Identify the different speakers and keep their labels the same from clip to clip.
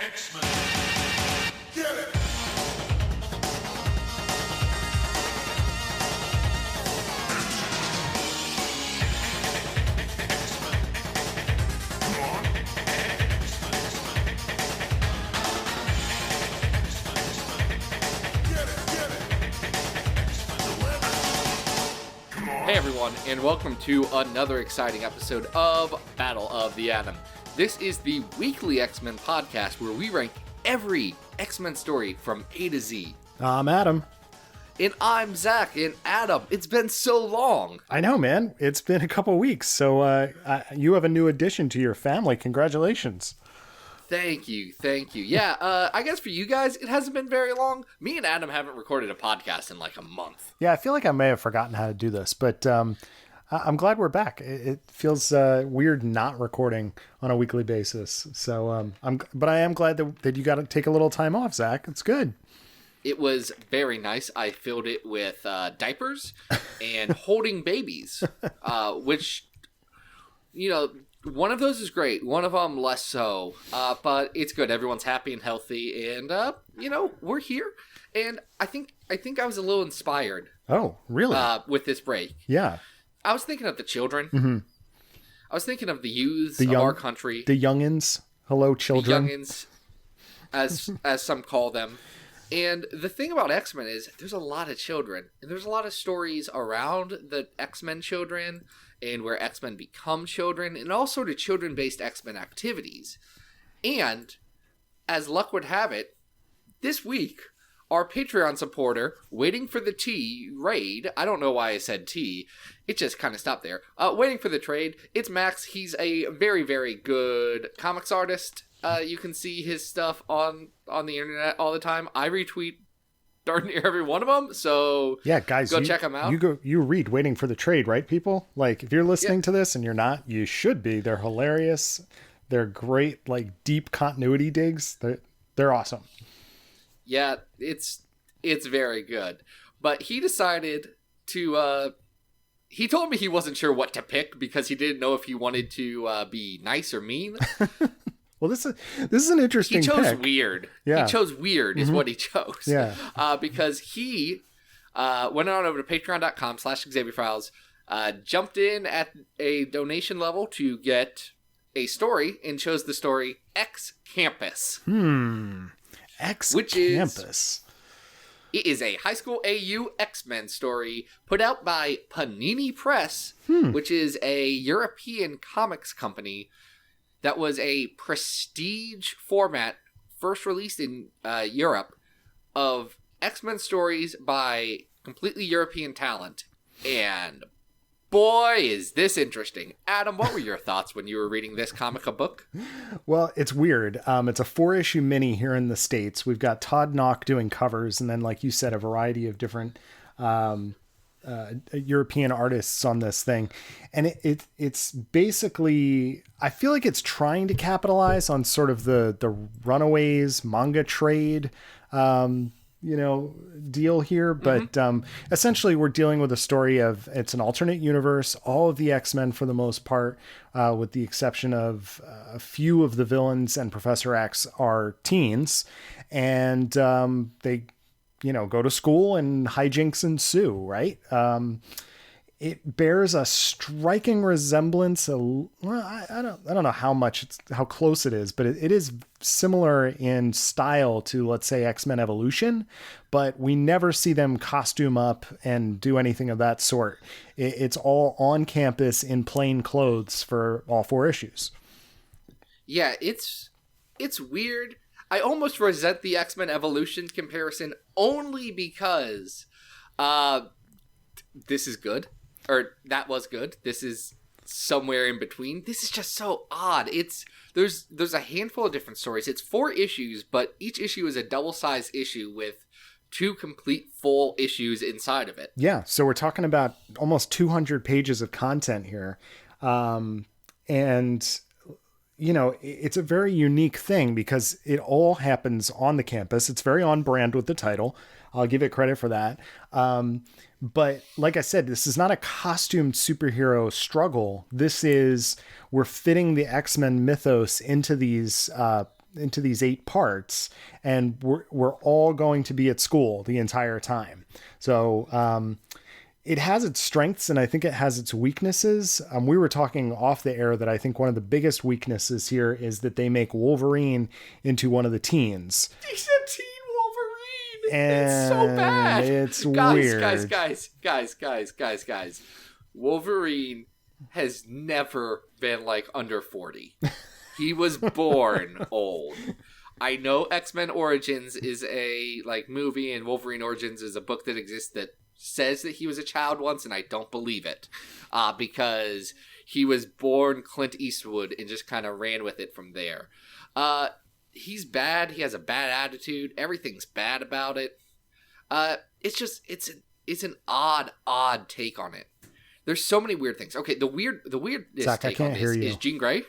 Speaker 1: X-Men. Get it!
Speaker 2: Hey everyone, and welcome to another exciting episode of Battle of the Atom. This is the weekly X-Men podcast where we rank every X-Men story from A to Z.
Speaker 3: I'm Adam.
Speaker 2: And I'm Zach. And Adam, it's been so long.
Speaker 3: I know, man. It's been a couple weeks, so you have a new addition to your family. Congratulations.
Speaker 2: Thank you. Yeah, I guess for you guys, it hasn't been very long. Me and Adam haven't recorded a podcast in like a month.
Speaker 3: Yeah, I feel like I may have forgotten how to do this, but I'm glad we're back. It feels weird not recording on a weekly basis. So, but I am glad that you got to take a little time off, Zach. It's good.
Speaker 2: It was very nice. I filled it with diapers and holding babies, which, you know, one of those is great. One of them less so, but it's good. Everyone's happy and healthy, and you know, we're here. And I think I was a little inspired.
Speaker 3: Oh, really?
Speaker 2: With this break,
Speaker 3: yeah.
Speaker 2: I was thinking of the children.
Speaker 3: Mm-hmm.
Speaker 2: I was thinking of the youths of our country,
Speaker 3: the youngins. Hello, children.
Speaker 2: The youngins, as some call them. And the thing about X-Men is there's a lot of children, and there's a lot of stories around the X-Men children and where X-Men become children and all sort of children-based X-Men activities. And as luck would have it, this week, our Patreon supporter, Waiting for the Tea raid, I don't know why I said tea, it just kind of stopped there. Waiting for the trade, it's Max. He's a very, very good comics artist. You can see his stuff on the internet all the time. I retweet darn near every one of them, so
Speaker 3: yeah, guys,
Speaker 2: go check them out.
Speaker 3: You read Waiting for the Trade, right, people? Like, if you're listening to this and you're not, you should be. They're hilarious. They're great, like, deep continuity digs. They're awesome.
Speaker 2: Yeah, it's very good. But he decided to he told me he wasn't sure what to pick because he didn't know if he wanted to be nice or mean.
Speaker 3: Well, this is an interesting pick.
Speaker 2: He chose weird.
Speaker 3: Yeah.
Speaker 2: He chose weird is what he chose.
Speaker 3: Yeah.
Speaker 2: Because he went on over to patreon.com/XavierFiles, jumped in at a donation level to get a story and chose the story X Campus.
Speaker 3: X
Speaker 2: Which
Speaker 3: Campus.
Speaker 2: It is a high school AU X-Men story put out by Panini Press, which is a European comics company that was a prestige format first released in Europe of X-Men stories by completely European talent. And boy, is this interesting. Adam, what were your thoughts when you were reading this comic book?
Speaker 3: Well, it's weird. It's a 4-issue mini here in the States. We've got Todd Knock doing covers, and then, like you said, a variety of different European artists on this thing. And it's basically, I feel like it's trying to capitalize on sort of the Runaways manga trade, deal here. But essentially we're dealing with a story of, it's an alternate universe. All of the X-Men, for the most part, with the exception of a few of the villains and Professor X, are teens, and they go to school and hijinks ensue, right? It bears a striking resemblance. I don't know how close it is, but it is similar in style to, let's say, X-Men Evolution, but we never see them costume up and do anything of that sort. It's all on campus in plain clothes for all 4 issues. Yeah,
Speaker 2: it's weird. I almost resent the X-Men Evolution comparison only because this is good. Or that was good. This is somewhere in between. This is just so odd. There's a handful of different stories. It's 4 issues, but each issue is a double-sized issue with 2 complete full issues inside of it.
Speaker 3: Yeah, so we're talking about almost 200 pages of content here. And it's a very unique thing because it all happens on the campus. It's very on brand with the title. I'll give it credit for that. But like I said, this is not a costumed superhero struggle. We're fitting the X-Men mythos into these into these 8 parts, and we're all going to be at school the entire time. So it has its strengths, and I think it has its weaknesses. We were talking off the air that I think one of the biggest weaknesses here is that they make Wolverine into one of the teens.
Speaker 2: He's a teen Wolverine.
Speaker 3: And
Speaker 2: it's so bad.
Speaker 3: It's
Speaker 2: weird. Guys. Wolverine has never been like under 40. He was born old. I know X-Men Origins is a like movie, and Wolverine Origins is a book that exists that says that he was a child once, and I don't believe it, because he was born Clint Eastwood and just kind of ran with it from there. He's bad. He has a bad attitude. Everything's bad about it. It's an odd take on it. There's so many weird things. Okay, the weirdest
Speaker 3: Zach,
Speaker 2: take on this is Jean Grey.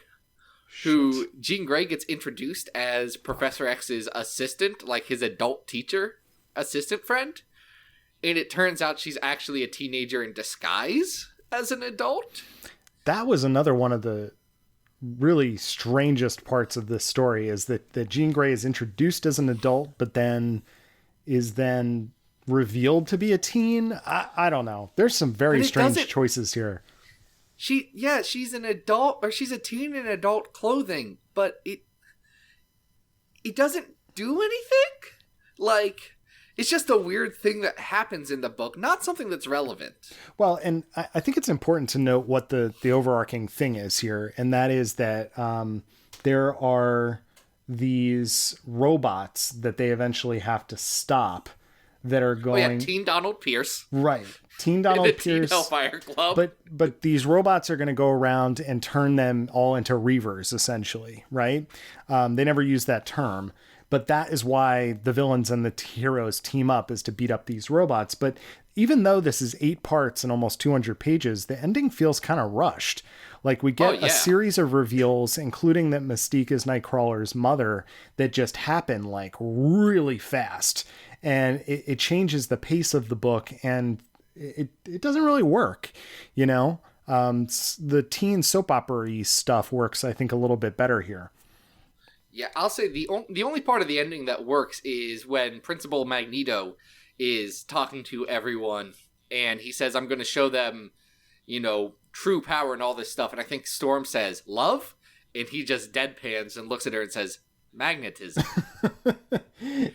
Speaker 2: Jean Grey gets introduced as Professor X's assistant, like his adult teacher assistant friend. And it turns out she's actually a teenager in disguise as an adult. That
Speaker 3: was another one of the really strangest parts of this story, is that Jean Grey is introduced as an adult, but then is revealed to be a teen. I don't know. There's some very strange choices here. She's an adult, or she's a teen in adult clothing, but it doesn't do anything. Like, it's just a weird thing that happens in the book, not something that's relevant. Well, and I think it's important to note what the overarching thing is here, and that is that there are these robots that they eventually have to stop that are going... Teen Donald Pierce. Right. Teen Donald Pierce. Teen Hellfire Club. But these robots are going to go around and turn them all into Reavers, essentially, right? They never use that term. But that is why the villains and the heroes team up, is to beat up these robots. But even though this is 8 parts and almost 200 pages, the ending feels kind of rushed. Like, we get a series of reveals, including that Mystique is Nightcrawler's mother, that just happen like really fast. And it changes the pace of the book, and it doesn't really work, you know? The teen soap opera-y stuff works, I think, a little bit better here. Yeah, I'll say the only part of the ending that works is when Principal Magneto is talking to everyone, and he says, I'm going to show them, you know, true power and all this stuff. And I think Storm says, love? And he just deadpans and looks at her and says, magnetism.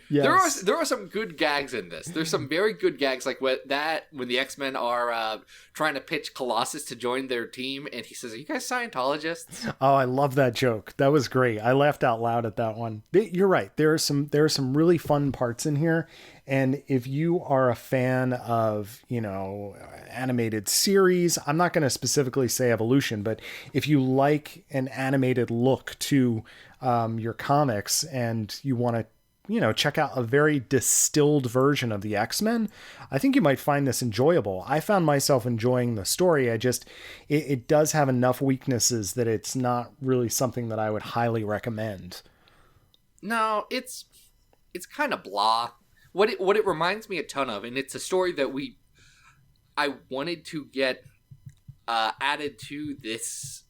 Speaker 3: Yes. There are some good gags in this. There's some very good gags, like when the X-Men are trying to pitch Colossus to join their team, and he says, are you guys Scientologists? Oh, I love that joke. That was great. I laughed out loud at that one. You're right. There are some really fun parts in here. And if you are a fan of, you know, animated series, I'm not going to specifically say Evolution, but if you like an animated look to your comics and you want to, you know, check out a very distilled version of the X-Men, I think you might find this enjoyable. I found myself enjoying the story. It does have enough weaknesses that it's not really something that I would highly recommend. No, it's kind of blah. What it reminds me a ton of, and it's a story that I wanted to get added to this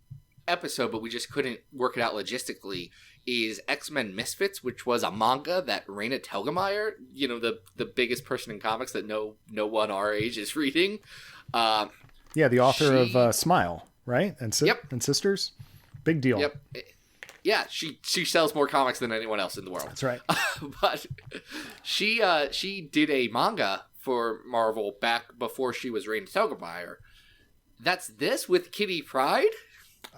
Speaker 3: episode, but we just couldn't work it out logistically, is X-Men Misfits, which was a manga that Raina Telgemeier, you know, the biggest person in comics that no one our age is reading. The author of Smile, right? And Sisters. Big deal. Yep. Yeah, she sells more comics than anyone else in the world. That's right. But she did a manga for Marvel back before she was Raina Telgemeier. That's this with Kitty Pryde.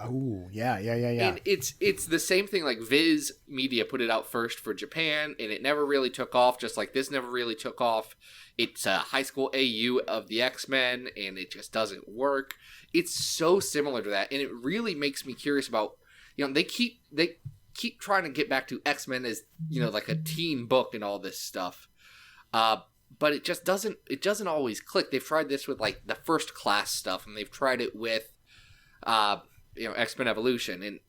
Speaker 3: Oh, yeah. And it's the same thing, like Viz Media put it out first for Japan, and it never really took off, just like this never really took off. It's a high school AU of the X-Men, and it just doesn't work. It's so similar to that, and it really makes me curious about, you know, they keep trying to get back to X-Men as, you know, like a teen book and all this stuff. But it just doesn't always click. They've tried this with like the First Class stuff, and they've tried it with X-Men Evolution, and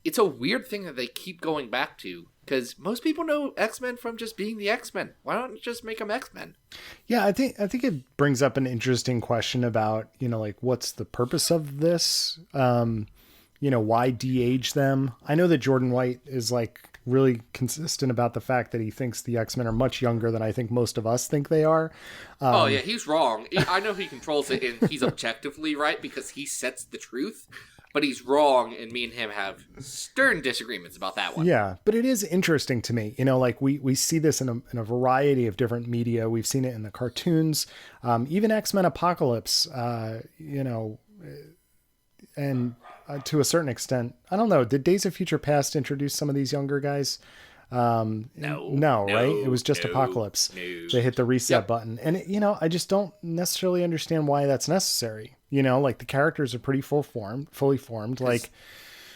Speaker 3: it's a weird thing that they keep going back to, because most people know X-Men from just being the X-Men. Why don't you just make them X-Men? Yeah, I think it brings up an interesting question about, you know, like, what's the purpose of this? Why de-age them? I know that Jordan White is like really consistent about the fact that he thinks the X-Men are much younger than I think most of us think they are.
Speaker 2: Oh, yeah, he's wrong. I know he controls it, and he's objectively right because he sets the truth, but he's wrong, and me and him have stern disagreements about that one.
Speaker 3: Yeah, but it is interesting to me. Like we see this in a variety of different media. We've seen it in the cartoons, even X-Men Apocalypse, and to a certain extent, I don't know. Did Days of Future Past introduce some of these younger guys? No, right? It was just Apocalypse. They hit the reset button. And, I just don't necessarily understand why that's necessary. Like the characters are pretty fully formed. Like,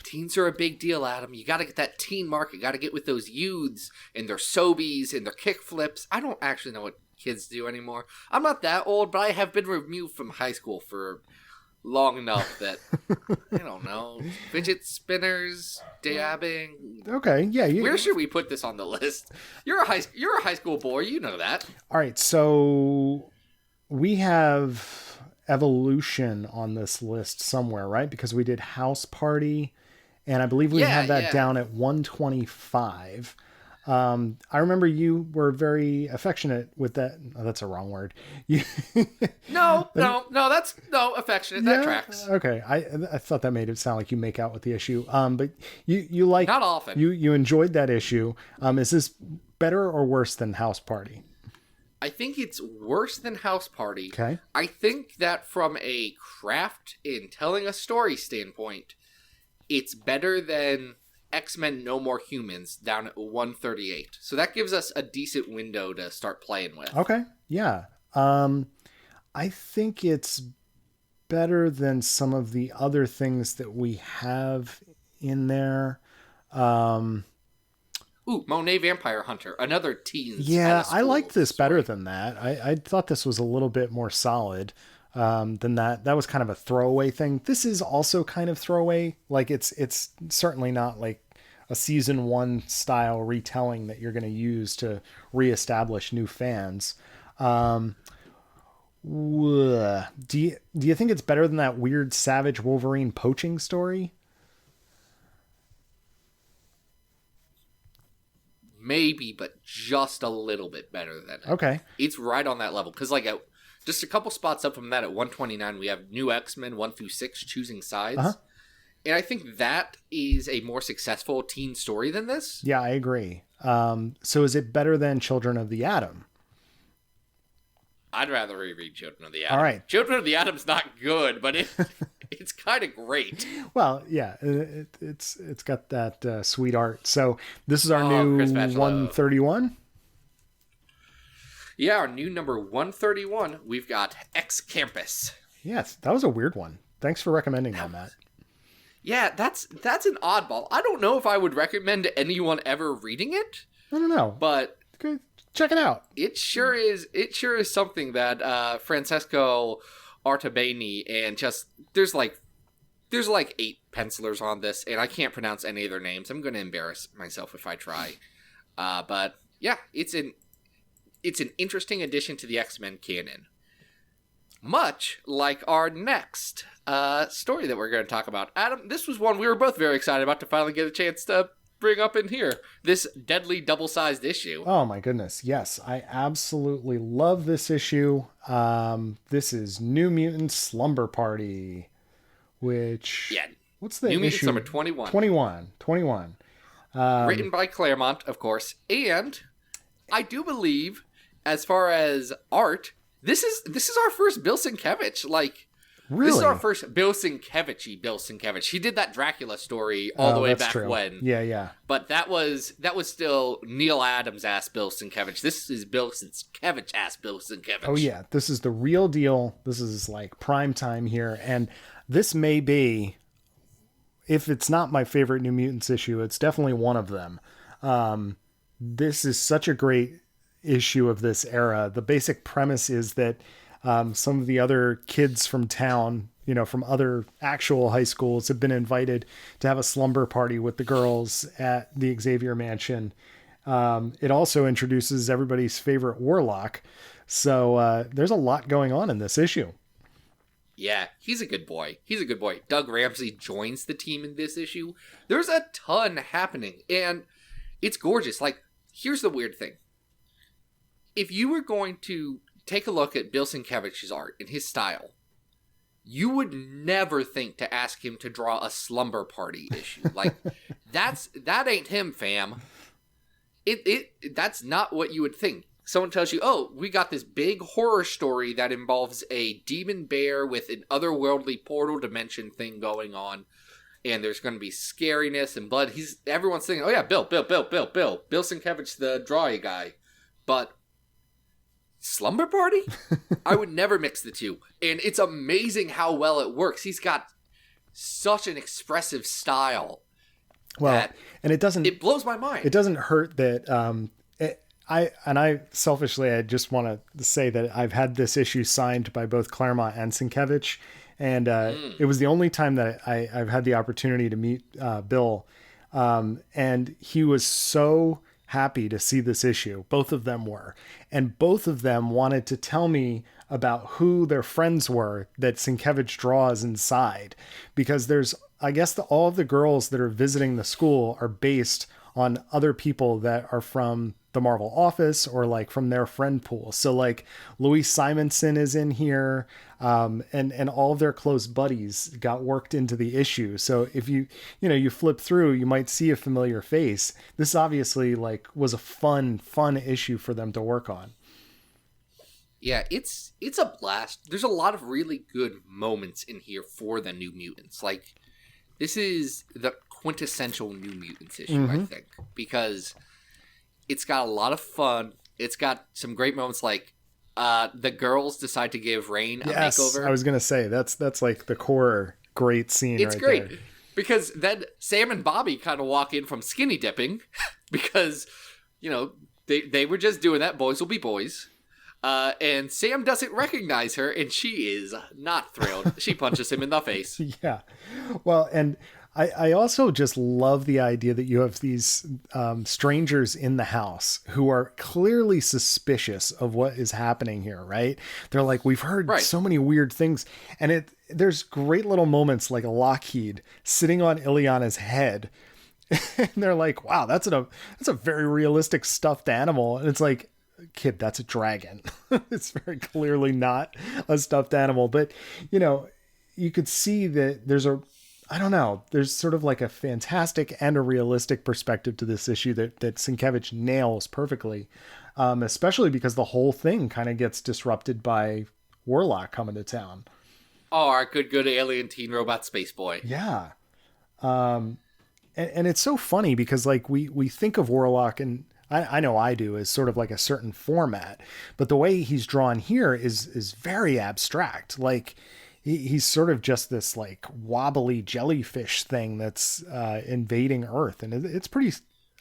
Speaker 2: teens are a big deal, Adam. You got to get that teen market. Got to get with those youths and their sobies and their kick flips. I don't actually know what kids do anymore. I'm not that old, but I have been removed from high school for long enough that I don't know, fidget spinners, dabbing.
Speaker 3: Okay, yeah.
Speaker 2: Where should we put this on the list? You're a high school boy, you know that.
Speaker 3: All right, so we have Evolution on this list somewhere, right? Because we did House Party, and I believe we have that down at 125. I remember you were very affectionate with that. Oh, that's a wrong word.
Speaker 2: No, that's affectionate. That tracks.
Speaker 3: Okay. I thought that made it sound like you make out with the issue. But you like,
Speaker 2: not often.
Speaker 3: You enjoyed that issue. Is this better or worse than House Party?
Speaker 2: I think it's worse than House Party.
Speaker 3: Okay.
Speaker 2: I think that from a craft in telling a story standpoint, it's better than X-Men No More Humans down at 138. So that gives us a decent window to start playing with.
Speaker 3: Okay. Yeah. I think it's better than some of the other things that we have in there.
Speaker 2: Monet Vampire Hunter, another teen.
Speaker 3: Yeah, I like this better than that. I thought this was a little bit more solid than that. That was kind of a throwaway thing. This is also kind of throwaway. Like it's certainly not like a season 1 style retelling that you're going to use to reestablish new fans. Do you think it's better than that weird Savage Wolverine poaching story?
Speaker 2: Maybe, but just a little bit better than it.
Speaker 3: Okay.
Speaker 2: It's right on that level. Because, just a couple spots up from that at 129, we have New X-Men 1 through 6 choosing sides.
Speaker 3: Uh-huh.
Speaker 2: And I think that is a more successful teen story than this.
Speaker 3: Yeah, I agree. So is it better than Children of the Atom?
Speaker 2: I'd rather reread Children of the Atom.
Speaker 3: All right.
Speaker 2: Children of the Atom's not good, but it's kind of great.
Speaker 3: Well, yeah, it's got that sweet art. So this is our new 131.
Speaker 2: Yeah, our new number 131. We've got X Campus.
Speaker 3: Yes, that was a weird one. Thanks for recommending that, Matt.
Speaker 2: Yeah, that's an oddball. I don't know if I would recommend anyone ever reading it.
Speaker 3: I don't know,
Speaker 2: but
Speaker 3: okay, check it out.
Speaker 2: It sure is something that Francesco Artabeni and just there's like 8 pencilers on this, and I can't pronounce any of their names. I'm going to embarrass myself if I try. But yeah, it's an interesting addition to the X-Men canon. Much like our next story that we're going to talk about. Adam, this was one we were both very excited about to finally get a chance to bring up in here. This deadly double-sized issue.
Speaker 3: Oh my goodness, yes. I absolutely love this issue. This is New Mutants Slumber Party, which...
Speaker 2: Yeah.
Speaker 3: What's the
Speaker 2: New
Speaker 3: issue?
Speaker 2: Mutants number 21.
Speaker 3: 21.
Speaker 2: Written by Claremont, of course. And I do believe, as far as art... This is our first Bill Sienkiewicz.
Speaker 3: Really?
Speaker 2: This is our first Bill Sienkiewicz. He did that Dracula story all the way back when.
Speaker 3: Yeah.
Speaker 2: But that was still Neil Adams ass Bill Sienkiewicz. This is Bill Sienkiewicz ass Bill Sienkiewicz.
Speaker 3: Oh yeah, this is the real deal. This is like prime time here, and this may be, if it's not my favorite New Mutants issue, it's definitely one of them. This is such a great issue of this era. The basic premise is that some of the other kids from town, from other actual high schools, have been invited to have a slumber party with the girls at the Xavier Mansion. It also introduces everybody's favorite Warlock. So there's a lot going on in this issue.
Speaker 2: Yeah, he's a good boy. Doug Ramsey joins the team in this issue. There's a ton happening. And It's gorgeous. Like, here's the weird thing. If you were going to take a look at Bill Sienkiewicz's art and his style, you would never think to ask him to draw a slumber party issue. Like, that ain't him, fam. That's not what you would think. Someone tells you, oh, we got this big horror story that involves a demon bear with an otherworldly portal dimension thing going on, and there's going to be scariness and blood. Everyone's thinking, oh yeah, Bill Sienkiewicz, the drawing guy. But slumber party? I would never mix the two. And it's amazing how well it works. He's got such an expressive style.
Speaker 3: Well, and it
Speaker 2: blows my mind.
Speaker 3: It doesn't hurt that I selfishly, I just want to say that I've had this issue signed by both Claremont and Sienkiewicz, and it was the only time that I've had the opportunity to meet Bill, and he was so happy to see this issue. Both of them were, and both of them wanted to tell me about who their friends were that Sienkiewicz draws inside, because there's, I guess, all of the girls that are visiting the school are based on other people that are from the Marvel office or like from their friend pool. So like Louise Simonson is in here, and all of their close buddies got worked into the issue. So if you flip through, you might see a familiar face. This obviously like was a fun issue for them to work on.
Speaker 2: Yeah, it's a blast. There's a lot of really good moments in here for the New Mutants. Like, this is the quintessential New Mutants issue, I think, because it's got a lot of fun. It's got some great moments, like the girls decide to give Rain a makeover.
Speaker 3: I was gonna say that's like the core great scene.
Speaker 2: It's
Speaker 3: right
Speaker 2: great
Speaker 3: there.
Speaker 2: Because then Sam and Bobby kind of walk in from skinny dipping because they were just doing that. Boys will be boys. And Sam doesn't recognize her, and she is not thrilled. She punches him in the face.
Speaker 3: Yeah. Well, and I also just love the idea that you have these strangers in the house who are clearly suspicious of what is happening here, right? They're like, we've heard so many weird things. And there's great little moments like a Lockheed sitting on Ileana's head. And they're like, wow, that's a very realistic stuffed animal. And it's like, kid, that's a dragon. It's very clearly not a stuffed animal, but you could see that there's sort of like a fantastic and a realistic perspective to this issue that Sienkiewicz nails perfectly. Especially because the whole thing kind of gets disrupted by Warlock coming to town.
Speaker 2: Oh, our good alien teen robot space boy.
Speaker 3: Yeah. And it's so funny because like we think of Warlock, and I know I do, as sort of like a certain format, but the way he's drawn here is very abstract. Like he's sort of just this like wobbly jellyfish thing that's invading Earth, and it's pretty,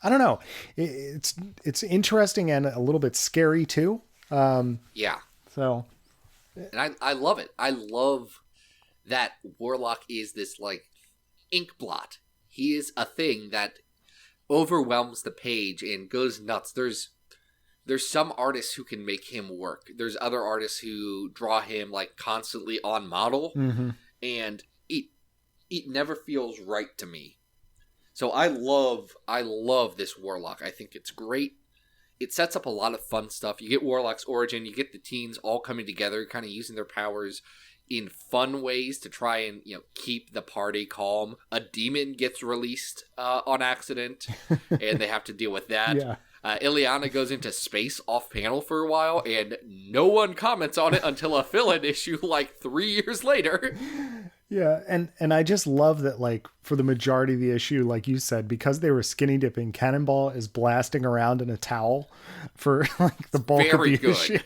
Speaker 3: I don't know, it's interesting and a little bit scary too.
Speaker 2: Yeah.
Speaker 3: So,
Speaker 2: and I love it. I love that Warlock is this like ink blot. He is a thing that overwhelms the page and goes nuts. There's some artists who can make him work. There's other artists who draw him like constantly on model, and it never feels right to me. So I love this Warlock. I think it's great. It sets up a lot of fun stuff. You get Warlock's origin, you get the teens all coming together, kind of using their powers in fun ways to try and keep the party calm. A demon gets released on accident, and they have to deal with that.
Speaker 3: Yeah.
Speaker 2: Ileana goes into space off panel for a while, and no one comments on it until a fill-in issue like 3 years later.
Speaker 3: Yeah, and I just love that, like, for the majority of the issue, like you said, because they were skinny dipping, Cannonball is blasting around in a towel for like the bulk of the issue.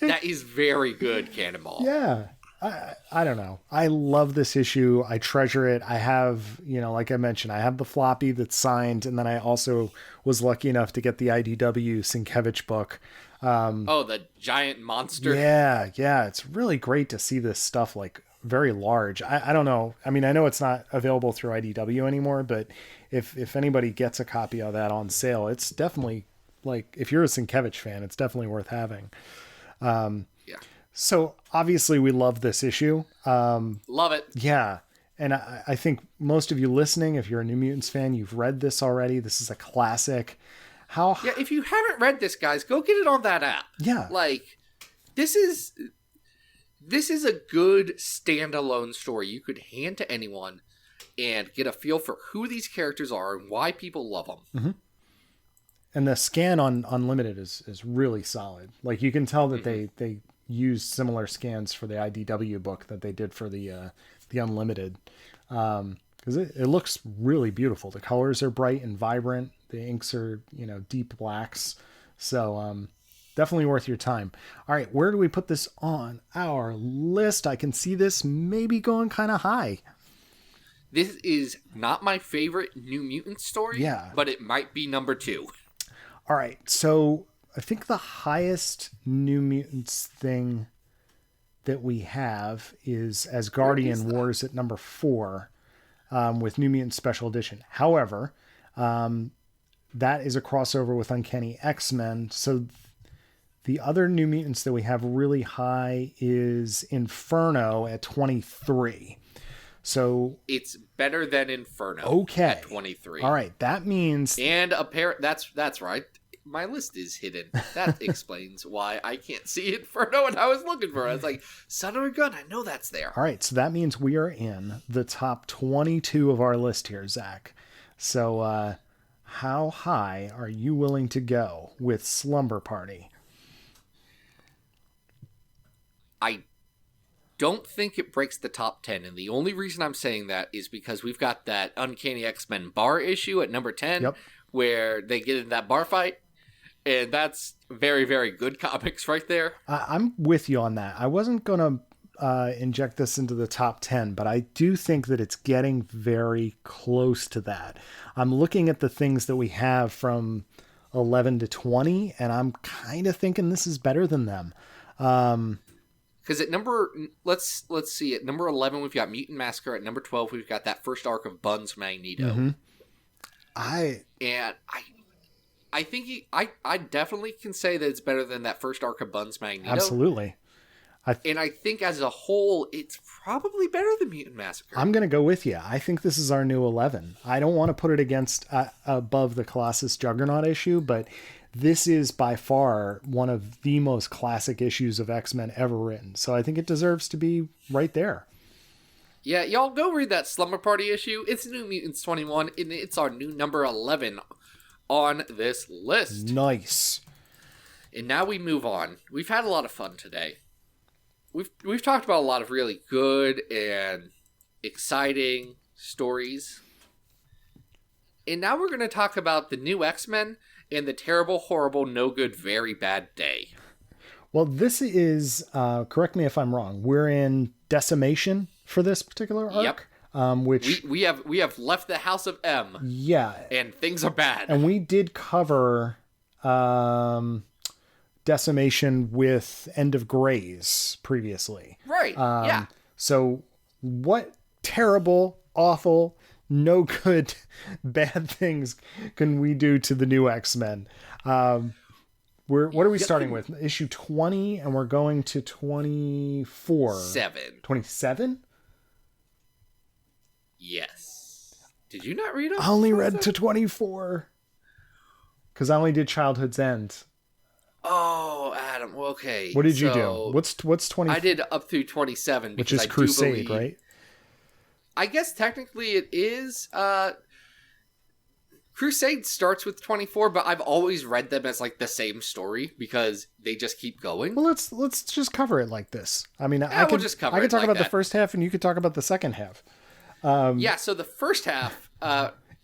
Speaker 2: That is very good, Cannonball.
Speaker 3: Yeah. I don't know. I love this issue. I treasure it. I have, like I mentioned, I have the floppy that's signed, and then I also was lucky enough to get the IDW Sienkiewicz book.
Speaker 2: The giant monster.
Speaker 3: Yeah. It's really great to see this stuff like very large. I don't know. I mean, I know it's not available through IDW anymore, but if anybody gets a copy of that on sale, it's definitely, like, if you're a Sienkiewicz fan, it's definitely worth having.
Speaker 2: Yeah.
Speaker 3: So obviously we love this issue.
Speaker 2: Love it.
Speaker 3: Yeah. And I think most of you listening, if you're a New Mutants fan, you've read this already. This is a classic.
Speaker 2: Yeah, if you haven't read this, guys, go get it on that app.
Speaker 3: Yeah.
Speaker 2: Like, this is a good standalone story you could hand to anyone and get a feel for who these characters are and why people love them.
Speaker 3: Mm-hmm. And the scan on Unlimited is really solid. Like, you can tell that they used similar scans for the IDW book that they did for the Unlimited. Because it looks really beautiful. The colors are bright and vibrant. The inks are, deep blacks. So definitely worth your time. All right, where do we put this on our list? I can see this maybe going kind of high.
Speaker 2: This is not my favorite New Mutant story, but it might be number 2.
Speaker 3: All right, so I think the highest New Mutants thing that we have is Asgardian Wars at number 4 with New Mutants Special Edition. However, that is a crossover with Uncanny X-Men. So the other New Mutants that we have really high is Inferno at 23. So
Speaker 2: it's better than Inferno.
Speaker 3: Okay.
Speaker 2: At 23.
Speaker 3: All right. That means.
Speaker 2: And that's right. My list is hidden. That explains why I can't see Inferno and I was looking for it. I was like, son of a gun, I know that's there.
Speaker 3: All right. So that means we are in the top 22 of our list here, Zach. So how high are you willing to go with Slumber Party?
Speaker 2: I don't think it breaks the top 10. And the only reason I'm saying that is because we've got that Uncanny X-Men bar issue at number 10 where they get in that bar fight. And that's very, very good comics right there.
Speaker 3: I'm with you on that. I wasn't going to inject this into the top 10, but I do think that it's getting very close to that. I'm looking at the things that we have from 11 to 20, and I'm kind of thinking this is better than them.
Speaker 2: Because at let's see, at number 11, we've got Mutant Massacre. At number 12, we've got that first arc of Buns Magneto.
Speaker 3: Mm-hmm.
Speaker 2: I think I definitely can say that it's better than that first arc of Buns Magneto.
Speaker 3: Absolutely.
Speaker 2: And I think as a whole, it's probably better than Mutant Massacre.
Speaker 3: I'm going to go with you. I think this is our new 11. I don't want to put it against above the Colossus Juggernaut issue, but this is by far one of the most classic issues of X-Men ever written. So I think it deserves to be right there.
Speaker 2: Yeah, y'all go read that Slumber Party issue. It's New Mutants 21, and it's our new number 11 on this list.
Speaker 3: Nice.
Speaker 2: And now we move on. We've had a lot of fun today. We've talked about a lot of really good and exciting stories. And now we're going to talk about the new X-Men and the terrible, horrible, no good, very bad day.
Speaker 3: Well, this is, correct me if I'm wrong, we're in Decimation for this particular arc.
Speaker 2: Yep.
Speaker 3: Which
Speaker 2: we have left the House of M.
Speaker 3: Yeah.
Speaker 2: And things are bad.
Speaker 3: And we did cover Decimation with End of Grays previously.
Speaker 2: Right. Yeah.
Speaker 3: So what terrible, awful, no good, bad things can we do to the new X-Men? What are we starting with? Issue 20, and we're going to 24. 27?
Speaker 2: Yes. Did you not read them?
Speaker 3: I only read to 24. Because I only did Childhood's End.
Speaker 2: Oh, Adam. Okay.
Speaker 3: What did you do? What's 20?
Speaker 2: I did up through 27.
Speaker 3: Which is Crusade, right?
Speaker 2: I guess technically it is. Crusade starts with 24, but I've always read them as like the same story because they just keep going.
Speaker 3: Well, let's just cover it like this. I mean,
Speaker 2: I could talk
Speaker 3: about the first half, and you could talk about the second half.
Speaker 2: So the first half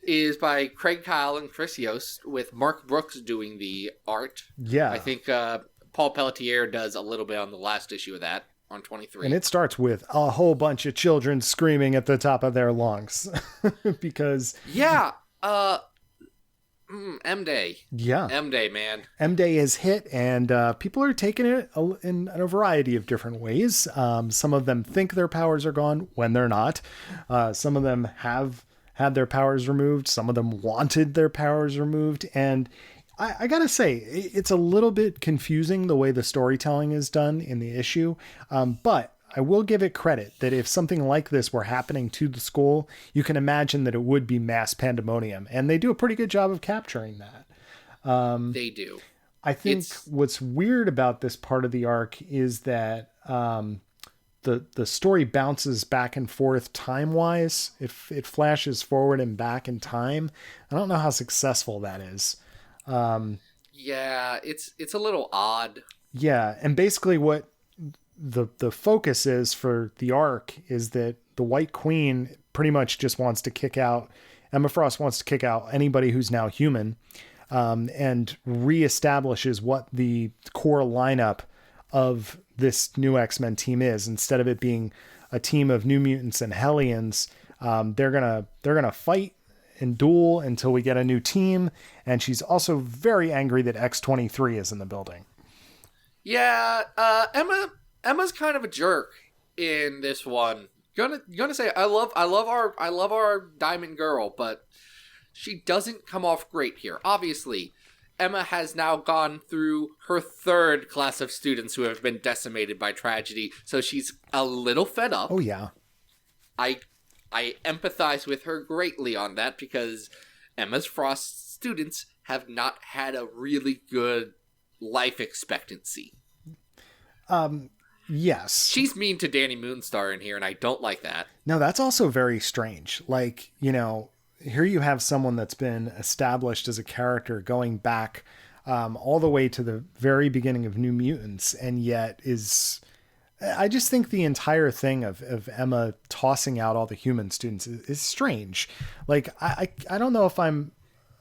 Speaker 2: is by Craig Kyle and Chris Yost, with Mark Brooks doing the art.
Speaker 3: Yeah.
Speaker 2: I think Paul Pelletier does a little bit on the last issue of that, on 23.
Speaker 3: And it starts with a whole bunch of children screaming at the top of their lungs. Because...
Speaker 2: Yeah. M-Day.
Speaker 3: Yeah.
Speaker 2: M-Day, man.
Speaker 3: M-Day is hit, and people are taking it in a variety of different ways. Some of them think their powers are gone when they're not. Some of them have had their powers removed. Some of them wanted their powers removed. And I gotta say, it's a little bit confusing the way the storytelling is done in the issue. But I will give it credit that if something like this were happening to the school, you can imagine that it would be mass pandemonium. And they do a pretty good job of capturing that.
Speaker 2: They do.
Speaker 3: I think what's weird about this part of the arc is that the story bounces back and forth time-wise. It flashes forward and back in time. I don't know how successful that is.
Speaker 2: Yeah, it's a little odd.
Speaker 3: Yeah, and basically what the focus is for the arc is that the White Queen pretty much just wants to kick out, Emma Frost wants to kick out anybody who's now human, and reestablishes what the core lineup of this new X-Men team is. Instead of it being a team of New Mutants and Hellions, they're gonna fight and duel until we get a new team. And she's also very angry that X-23 is in the building.
Speaker 2: Yeah, Emma's kind of a jerk in this one. Gonna say I love our Diamond Girl, but she doesn't come off great here. Obviously, Emma has now gone through her third class of students who have been decimated by tragedy, so she's a little fed up.
Speaker 3: Oh yeah.
Speaker 2: I empathize with her greatly on that because Emma's Frost students have not had a really good life expectancy.
Speaker 3: Yes.
Speaker 2: She's mean to Danny Moonstar in here, and I don't like that.
Speaker 3: No, that's also very strange. Like, here you have someone that's been established as a character going back all the way to the very beginning of New Mutants, and yet I just think the entire thing of Emma tossing out all the human students is strange. Like, I don't know if I'm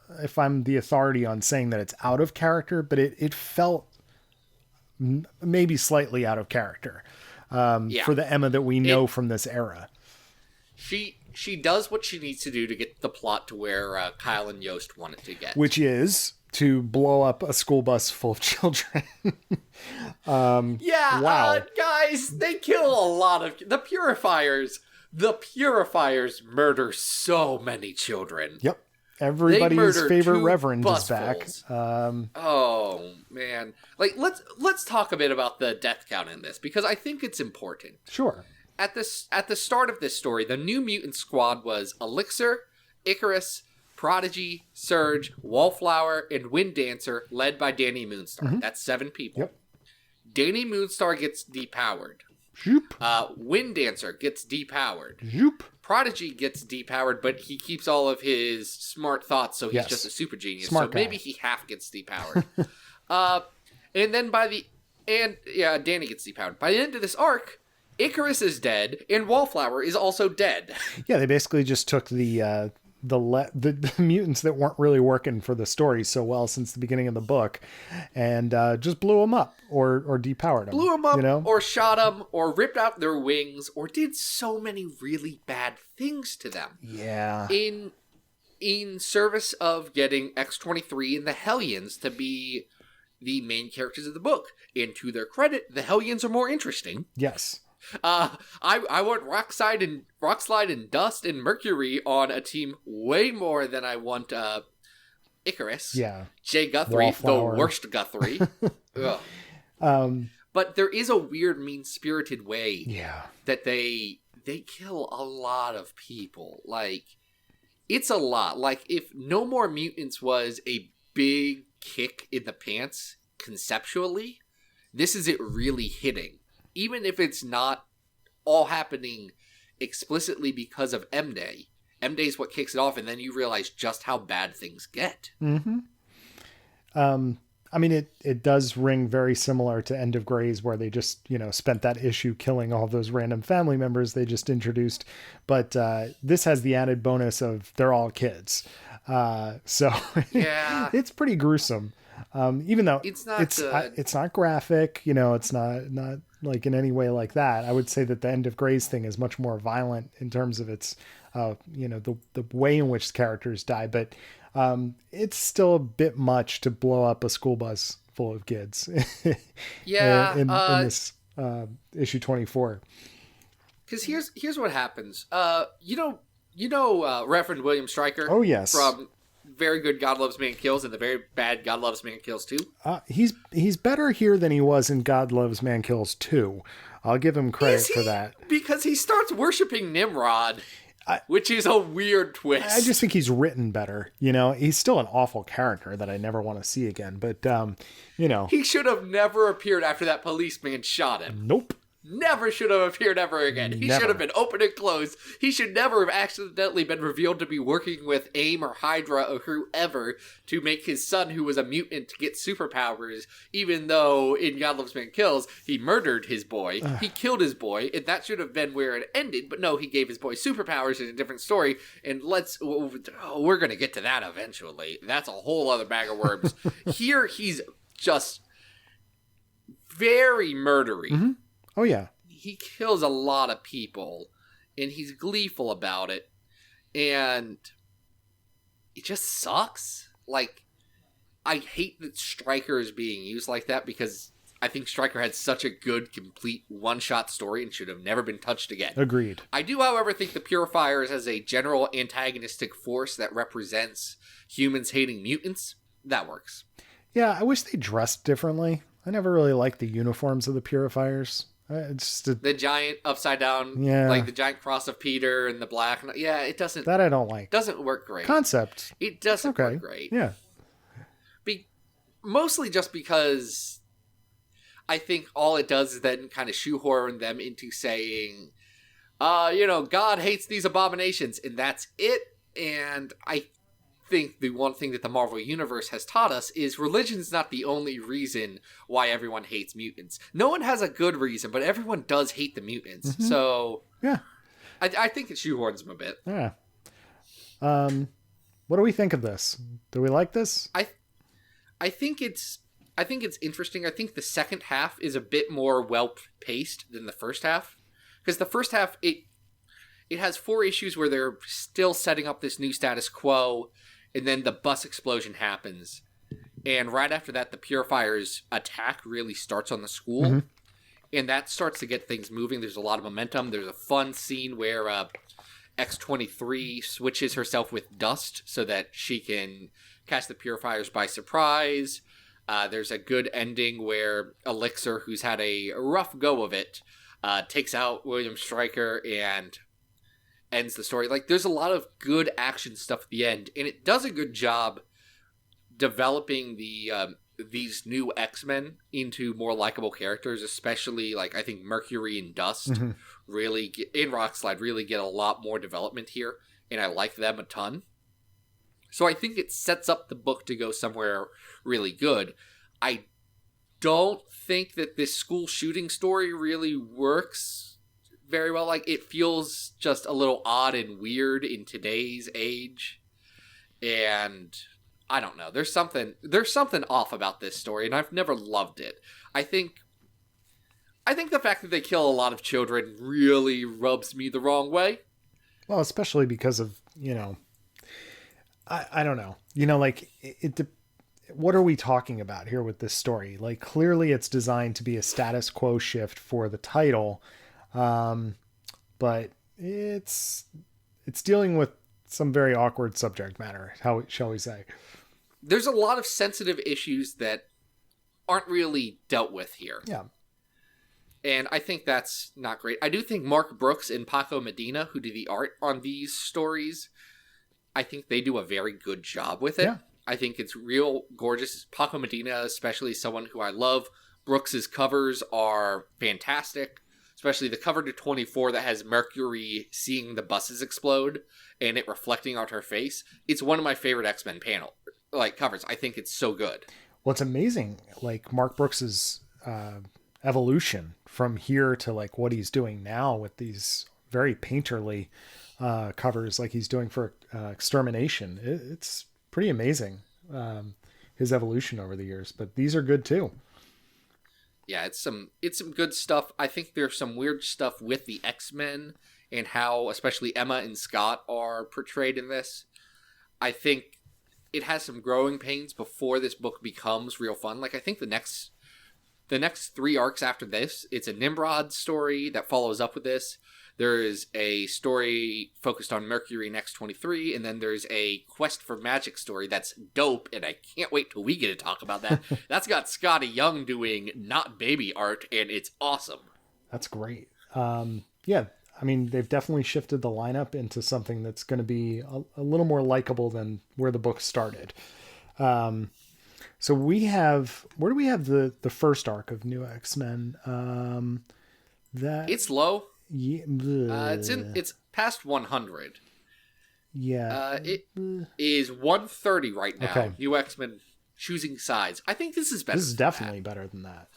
Speaker 3: the authority on saying that it's out of character, but it felt maybe slightly out of character for the Emma that we know from this era.
Speaker 2: She does what she needs to do to get the plot to where Kyle and Yost want it to get.
Speaker 3: Which is to blow up a school bus full of children.
Speaker 2: Wow. Guys, they kill a lot of... The Purifiers murder so many children.
Speaker 3: Yep. Everybody's favorite reverend is back.
Speaker 2: Oh, man. Like, let's talk a bit about the death count in this, because I think it's important.
Speaker 3: Sure.
Speaker 2: At the start of this story, the New Mutant squad was Elixir, Icarus, Prodigy, Surge, Wallflower, and Wind Dancer, led by Danny Moonstar. Mm-hmm. That's 7 people. Yep. Danny Moonstar gets depowered.
Speaker 3: Zoop.
Speaker 2: Wind Dancer gets depowered.
Speaker 3: Zoop.
Speaker 2: Prodigy gets depowered, but he keeps all of his smart thoughts, so he's just a super genius. Smart guy. Maybe he half gets depowered. And then Danny gets depowered. By the end of this arc, Icarus is dead, and Wallflower is also dead. Yeah,
Speaker 3: they basically just took the mutants that weren't really working for the story so well since the beginning of the book, and just blew them up or depowered them.
Speaker 2: Blew them up, or shot them, or ripped out their wings, or did so many really bad things to them.
Speaker 3: Yeah.
Speaker 2: In service of getting X-23 and the Hellions to be the main characters of the book. And to their credit, the Hellions are more interesting.
Speaker 3: Yes.
Speaker 2: I want Rockslide and Dust and Mercury on a team way more than I want Icarus.
Speaker 3: Yeah.
Speaker 2: Jay Guthrie, Wallflower. The worst Guthrie. But there is a weird, mean-spirited way that they kill a lot of people. Like, it's a lot. Like, if No More Mutants was a big kick in the pants conceptually, this is it really hitting. Even if it's not all happening explicitly because of M-Day. M-Day is what kicks it off, and then you realize just how bad things get.
Speaker 3: Mm-hmm. I mean, it does ring very similar to End of Greys, where they just, spent that issue killing all those random family members they just introduced. But this has the added bonus of they're all kids. So
Speaker 2: yeah,
Speaker 3: it's pretty gruesome. Even though
Speaker 2: it's
Speaker 3: not graphic, it's not like in any way like that. I would say that the End of Greys thing is much more violent in terms of its, the way in which characters die. But it's still a bit much to blow up a school bus full of kids.
Speaker 2: Yeah.
Speaker 3: in this issue 24.
Speaker 2: Because here's what happens. Reverend William Stryker.
Speaker 3: Oh yes.
Speaker 2: very good God Loves Man Kills and the very bad God Loves Man Kills 2.
Speaker 3: He's better here than he was in God Loves Man Kills 2. I'll give him credit for that.
Speaker 2: Because he starts worshiping Nimrod, which is a weird twist.
Speaker 3: I just think he's written better. He's still an awful character that I never want to see again. But,
Speaker 2: He should have never appeared after that policeman shot him.
Speaker 3: Nope.
Speaker 2: Never should have appeared ever again. He should have been open and closed. He should never have accidentally been revealed to be working with AIM or Hydra or whoever to make his son, who was a mutant, get superpowers, even though in God Loves Man Kills, he murdered his boy. He killed his boy, and that should have been where it ended. But no, he gave his boy superpowers in a different story, and we're going to get to that eventually. That's a whole other bag of worms. Here, he's just very murdery.
Speaker 3: Mm-hmm. Oh, yeah.
Speaker 2: He kills a lot of people, and he's gleeful about it, and it just sucks. I hate that Stryker is being used like that, because I think Stryker had such a good, complete, one-shot story and should have never been touched again.
Speaker 3: Agreed.
Speaker 2: I do, however, think the Purifiers as a general antagonistic force that represents humans hating mutants, that works.
Speaker 3: Yeah, I wish they dressed differently. I never really liked the uniforms of the Purifiers. It's just
Speaker 2: the giant upside down, the giant cross of Peter and the black. Yeah, it doesn't.
Speaker 3: That I don't like.
Speaker 2: Doesn't work great.
Speaker 3: Concept.
Speaker 2: It doesn't work great.
Speaker 3: Yeah.
Speaker 2: Mostly just because I think all it does is then kind of shoehorn them into saying, God hates these abominations, and that's it. And I think the one thing that the Marvel Universe has taught us is religion's not the only reason why everyone hates mutants. No one has a good reason, but everyone does hate the mutants. Mm-hmm. So
Speaker 3: yeah,
Speaker 2: I think it shoehorns them a bit.
Speaker 3: Yeah. What do we think of this? Do we like this?
Speaker 2: I think it's interesting. I think the second half is a bit more well paced than the first half, because the first half it has 4 issues where they're still setting up this new status quo. And then the bus explosion happens. And right after that, the Purifiers' attack really starts on the school. Mm-hmm. And that starts to get things moving. There's a lot of momentum. There's a fun scene where X-23 switches herself with dust so that she can catch the Purifiers by surprise. There's a good ending where Elixir, who's had a rough go of it, takes out William Stryker and ends the story. There's a lot of good action stuff at the end, and it does a good job developing these new X-Men into more likable characters, especially I think Mercury and Dust
Speaker 3: mm-hmm.
Speaker 2: in Rockslide really get a lot more development here, and I like them a ton. So I think it sets up the book to go somewhere really good. I don't think that this school shooting story really works very well. It feels just a little odd and weird in today's age, and I don't know. There's something off about this story, and I've never loved it. I think the fact that they kill a lot of children really rubs me the wrong way.
Speaker 3: Well, especially because of I don't know. What are we talking about here with this story? Clearly, it's designed to be a status quo shift for the title. But it's dealing with some very awkward subject matter, how shall we say.
Speaker 2: There's a lot of sensitive issues that aren't really dealt with here.
Speaker 3: Yeah.
Speaker 2: And I think that's not great. I do think Mark Brooks and Paco Medina, who do the art on these stories, I think they do a very good job with it.
Speaker 3: Yeah.
Speaker 2: I think it's real gorgeous. Paco Medina, especially someone who I love. Brooks's covers are fantastic. Especially the cover to 24 that has Mercury seeing the buses explode and it reflecting on her face. It's one of my favorite X-Men covers. I think it's so good.
Speaker 3: Well, it's amazing. Mark Brooks's evolution from here to what he's doing now with these very painterly covers he's doing for Extermination. It's pretty amazing, his evolution over the years. But these are good too.
Speaker 2: Yeah, it's some good stuff. I think there's some weird stuff with the X-Men and how especially Emma and Scott are portrayed in this. I think it has some growing pains before this book becomes real fun. I think the next 3 arcs after this, it's a Nimrod story that follows up with this. There is a story focused on Mercury in X-23, and then there's a Quest for Magic story that's dope, and I can't wait till we get to talk about that. That's got Scotty Young doing not baby art, and it's awesome.
Speaker 3: That's great. Yeah, I mean, they've definitely shifted the lineup into something that's going to be a little more likable than where the book started. So where do we have the first arc of New X-Men?
Speaker 2: It's low.
Speaker 3: Yeah,
Speaker 2: it's past 100.
Speaker 3: Yeah.
Speaker 2: It is 130 right now.
Speaker 3: Okay.
Speaker 2: New X-Men choosing sides. I think this is better.
Speaker 3: This is definitely better than that.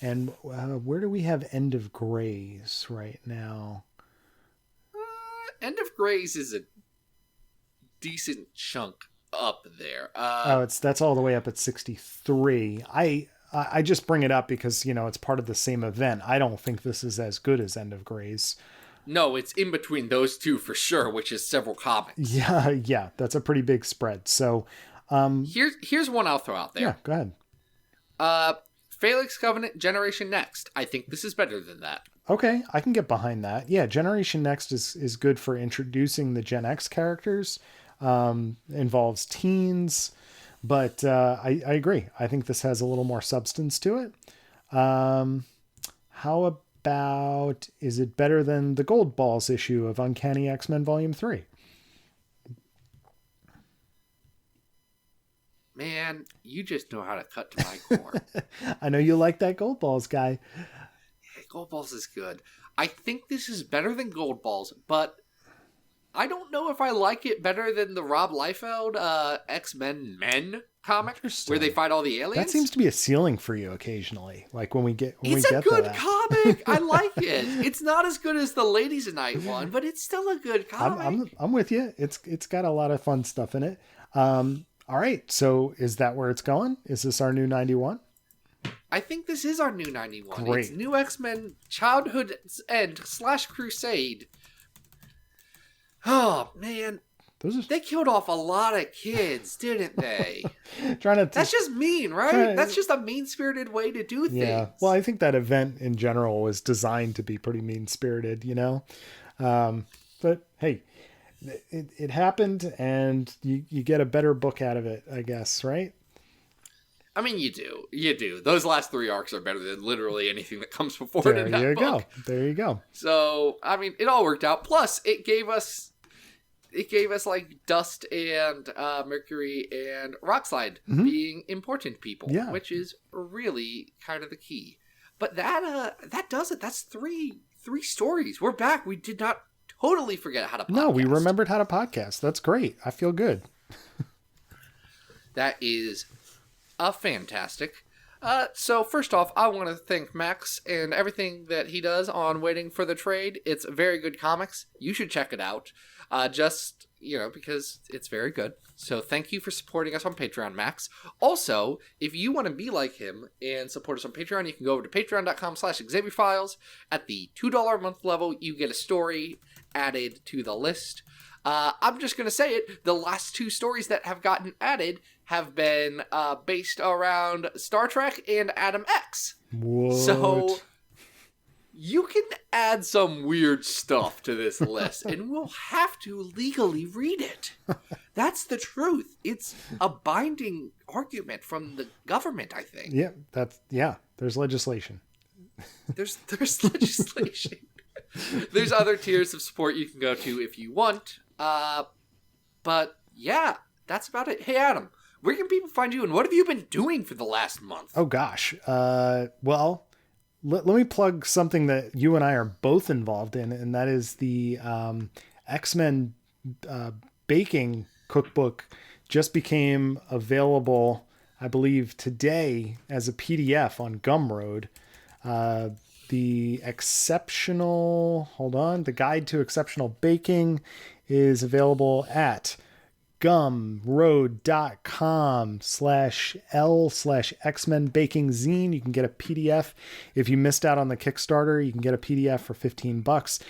Speaker 3: And where do we have End of Grays right now?
Speaker 2: End of Grays is a decent chunk up there.
Speaker 3: That's all the way up at 63. I just bring it up because, it's part of the same event. I don't think this is as good as End of Grays.
Speaker 2: No, it's in between those two for sure, which is several comics.
Speaker 3: Yeah, that's a pretty big spread. So,
Speaker 2: here's one I'll throw out there.
Speaker 3: Yeah, go ahead.
Speaker 2: Phalanx Covenant Generation Next. I think this is better than that.
Speaker 3: Okay, I can get behind that. Yeah, Generation Next is good for introducing the Gen X characters. Involves teens, but I agree. I think this has a little more substance to it. How about, is it better than the Gold Balls issue of Uncanny X-Men Volume 3?
Speaker 2: Man, you just know how to cut to my core.
Speaker 3: I know you like that Gold Balls guy.
Speaker 2: Yeah, Gold Balls is good. I think this is better than Gold Balls, but I don't know if I like it better than the Rob Liefeld X-Men Men comic, where they fight all the aliens.
Speaker 3: That seems to be a ceiling for you occasionally. Like when we get
Speaker 2: it's a good comic. I like it. It's not as good as the Ladies of Night one, but it's still a good comic.
Speaker 3: I'm with you. It's got a lot of fun stuff in it. All right. So is that where it's going? Is this our new 91?
Speaker 2: I think this is our new 91.
Speaker 3: Great.
Speaker 2: It's New X-Men Childhood's End / Crusade. Oh, man. They killed off a lot of kids, didn't they? That's just mean, right? That's just a mean-spirited way to do things.
Speaker 3: Yeah. Well, I think that event in general was designed to be pretty mean-spirited, But, hey, it happened, and you get a better book out of it, I guess, right?
Speaker 2: I mean, you do. You do. Those last 3 arcs are better than literally anything that comes before it in that book.
Speaker 3: There you go.
Speaker 2: So, I mean, it all worked out. Plus, it gave us like Dust and Mercury and Rockslide being important people, which is really kind of the key. But that does it. That's three stories. We're back. We did not totally forget how to podcast.
Speaker 3: No, we remembered how to podcast. That's great. I feel good.
Speaker 2: That is fantastic. So first off, I want to thank Max and everything that he does on Waiting for the Trade. It's very good comics. You should check it out. Just, because it's very good. So thank you for supporting us on Patreon, Max. Also, if you want to be like him and support us on Patreon, you can go over to patreon.com/XavierFiles. At the $2 a month level, you get a story added to the list. I'm just going to say it. The last 2 stories that have gotten added have been based around Star Trek and Adam X.
Speaker 3: What?
Speaker 2: So you can add some weird stuff to this list, and we'll have to legally read it. That's the truth. It's a binding argument from the government, I think.
Speaker 3: Yeah, there's legislation.
Speaker 2: There's legislation. There's other tiers of support you can go to if you want. But yeah, that's about it. Hey, Adam, where can people find you, and what have you been doing for the last month?
Speaker 3: Oh, gosh. Well, let me plug something that you and I are both involved in, and that is the X-Men baking cookbook just became available, I believe, today as a PDF on Gumroad. The Guide to Exceptional Baking is available at gumroad.com/L/X-Men Baking Zine. You can get a PDF. If you missed out on the Kickstarter, you can get a PDF for $15.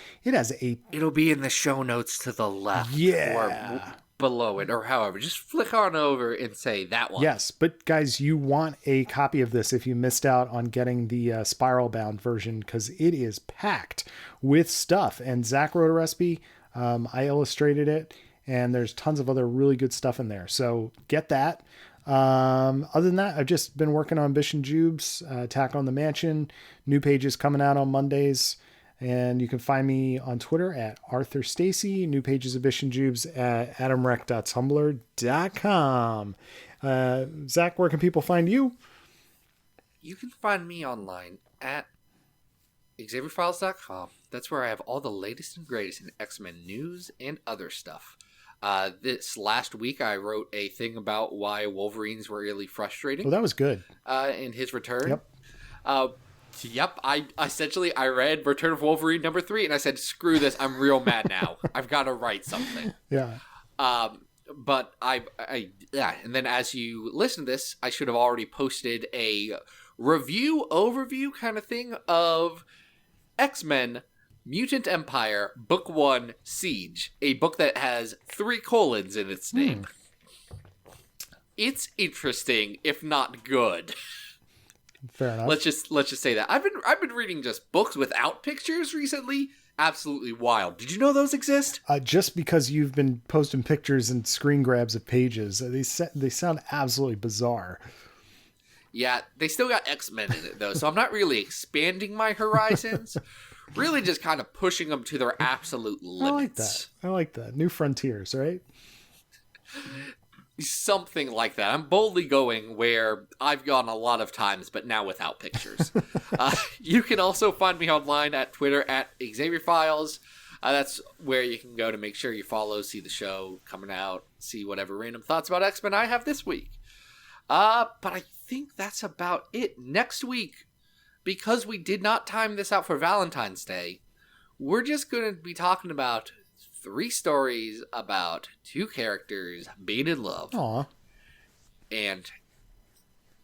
Speaker 3: It'll be
Speaker 2: in the show notes to the left.
Speaker 3: Yeah.
Speaker 2: below it, or however. Just flick on over and say that one.
Speaker 3: Yes, but guys, you want a copy of this if you missed out on getting the spiral bound version, because it is packed with stuff. And Zach wrote a recipe. I illustrated it, and there's tons of other really good stuff in there. So get that. Other than that, I've just been working on Bish and Jube's Attack on the Mansion. New pages coming out on Mondays. And you can find me on Twitter at Arthur Stacy. New pages of Bish and Jubes at adamrec.tumblr.com. Zach, where can people find you?
Speaker 2: You can find me online at XavierFiles.com. That's where I have all the latest and greatest in X-Men news and other stuff. This last week, I wrote a thing about why Wolverines were really frustrating.
Speaker 3: Well, that was good.
Speaker 2: In his return.
Speaker 3: Yep.
Speaker 2: I read Return of Wolverine #3, and I said, screw this, I'm real mad now. I've got to write something.
Speaker 3: Yeah.
Speaker 2: But and then as you listen to this, I should have already posted a review overview kind of thing of X-Men Mutant Empire Book 1 Siege, a book that has 3 colons in its name. It's interesting, if not good.
Speaker 3: Fair enough.
Speaker 2: Let's just say that. I've been reading just books without pictures recently. Absolutely wild. Did you know those exist?
Speaker 3: Just because you've been posting pictures and screen grabs of pages, they sound absolutely bizarre.
Speaker 2: Yeah, they still got X-Men in it though, so I'm not really expanding my horizons. Really just kind of pushing them to their absolute limits.
Speaker 3: I like that. New frontiers, right?
Speaker 2: Something like that. I'm boldly going where I've gone a lot of times, but now without pictures. You can also find me online at Twitter at XavierFiles. That's where you can go to make sure you follow, see the show coming out, see whatever random thoughts about X-Men I have this week. But I think that's about it. Next week, because we did not time this out for Valentine's Day, we're just going to be talking about 3 stories about 2 characters being in love.
Speaker 3: Aw.
Speaker 2: And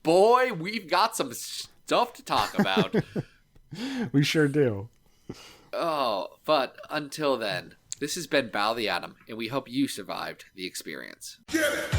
Speaker 2: boy, we've got some stuff to talk about.
Speaker 3: We sure do.
Speaker 2: Oh, but until then, this has been Bow the Atom, and we hope you survived the experience.
Speaker 1: Get it!